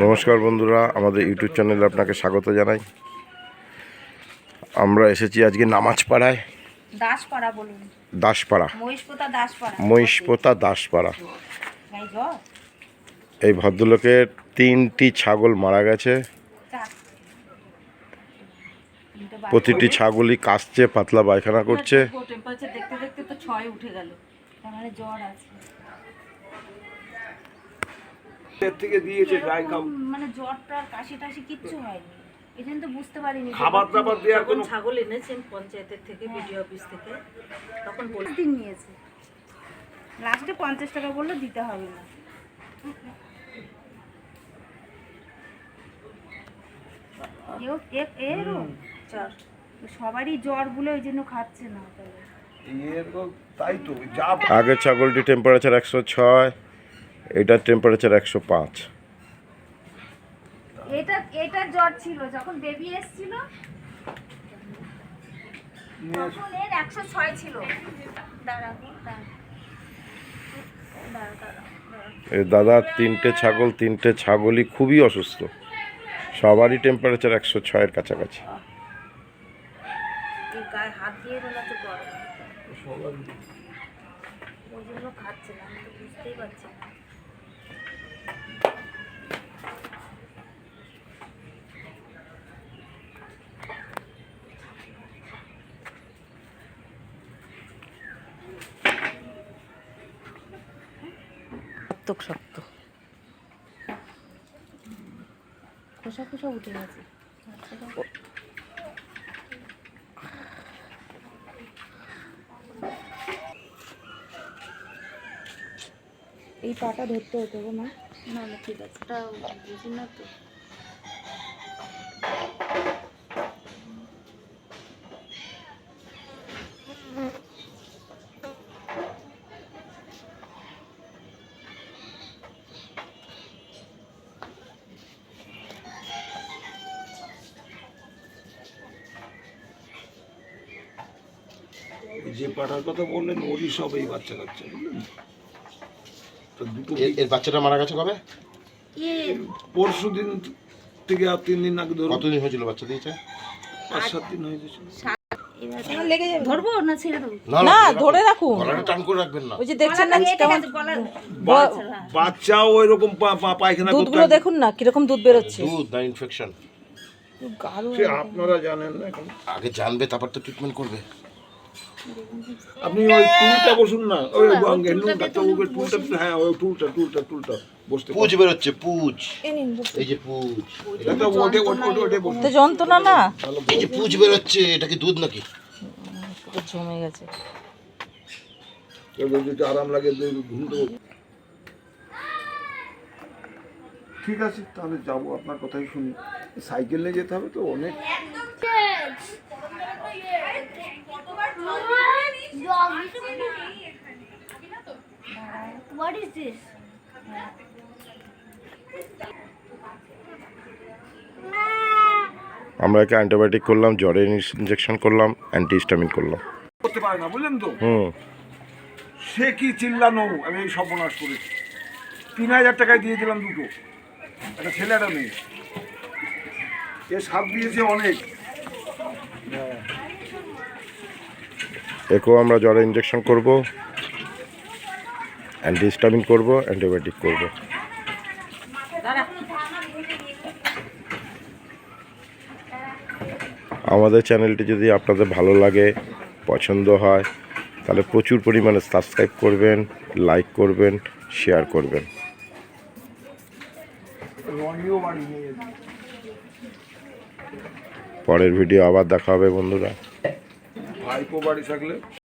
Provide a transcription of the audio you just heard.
নমস্কার বন্ধুরা, আমাদের ইউটিউব চ্যানেলে আপনাকে স্বাগত জানাই। আমরা এসেছি আজকে নামাজপাড়ায়, দাসপাড়া, মহিষপোতা দাসপাড়া। এই ভদ্রলোকের 3টি ছাগল মারা গেছে। প্রতিটি ছাগলই কাশছে, পাতলা পায়খানা করছে। মানে জ্বরটা কাশি টাশি কিচ্ছু হয়নি, এই জন্য তো বুঝতে পারিনি। খাবার দাবার দেওয়ার কোনো ছাগল এনেছেন পঞ্চায়েতের থেকে, বিডিও অফিস থেকে, তখন দিন নিয়েছে। লাস্টে 50 টাকা বললো, দিতে হবে না। সবারই জ্বর বলে ওই জন্য খাচ্ছে না। আগের ছাগলটি টেম্পারেচার 106, এটার টেম্পারেচার 105। এটা জ্বর ছিল যখন বেবি এসেছিল, তখন এর 106 ছিল। দাদা, 3টে ছাগল, 3টে ছাগলই খুবই অসুস্থ। সবারই টেম্পারেচার 106-এর কাছাকাছি। গায়ে হাত দিয়ে বলাতে গরম, ওই জন্য খাচ্ছে না। আমি তো বুঝতেই পারছি না। শক্ত খোসা খোসা উঠে গেছে। এই পাটা ধরতে হতো গো মা। না না, ঠিক আছে, এটা বুঝি না তো। যে পাঠার কথা বললেন ওরই সব এই বাচ্চা কাচ্চা, বুঝলেন তো। দুটো এর বাচ্চাটা মারা গেছে কবে? পরশু দিন থেকে আর 3 দিন আগে। কতদিন হয়েছিল বাচ্চা দিয়েছে? 5-7 দিন হয়ে গেছে। ধরবো না, ছেড়ে দেবো? না, ধরে রাখুন, গলাটা টান করে রাখবেন না। ওই যে দেখছেন না কেমন বাচ্চাও ওইরকম পায়খানা করতে। দুধগুলো দেখুন না কিরকম দুধ বেরোচ্ছে। দুধ না ইনফেকশন? সে আপনারা জানেন না, এখন আগে জানবে, তারপর তো ট্রিটমেন্ট করবে। আপনি ওই টুলটা বসুন না, ওই ডাক্তারবাবুকে টুলটা, হ্যাঁ ওই টুলটা বসতে। পুজ বেরোচ্ছে, পুজ। এই যে পুজ, এটা ওটে বসুন। তো যন্ত্রণা না, এই যে পুজ বেরোচ্ছে, এটা কি দুধ নাকি? জমে গেছে। যদি আরাম লাগে ঘুমতে। ঠিক আছে, তাহলে যাবো, আপনার কথাই শুনি। সাইকেল নিয়ে যেতে হবে তো অনেক। What is this? আমরা একে অ্যান্টিবায়োটিক করলাম, জ্বরের ইনজেকশন করলাম, অ্যান্টিহিস্টামিন করলাম। করতে পারে না, বুঝলেন তো। সে কি চিল্লানো, আমি এই সর্বনাশ করেছি। 3000 টাকায় দিয়ে দিলাম দুটো, একটা ছেলে একটা মেয়ে। এ সাপ দিয়েছে অনেক। একেও আমরা জ্বরের ইনজেকশন করব, অ্যান্টিহিস্টামিন করব, অ্যান্টিবায়োটিক করব। আমাদের চ্যানেলটি যদি আপনাদের ভালো লাগে, পছন্দ হয়, তাহলে প্রচুর পরিমাণে সাবস্ক্রাইব করবেন, লাইক করবেন, শেয়ার করবেন। পরের ভিডিও আবার দেখা হবে বন্ধুরা। ভাইপো বাড়ি থাকলে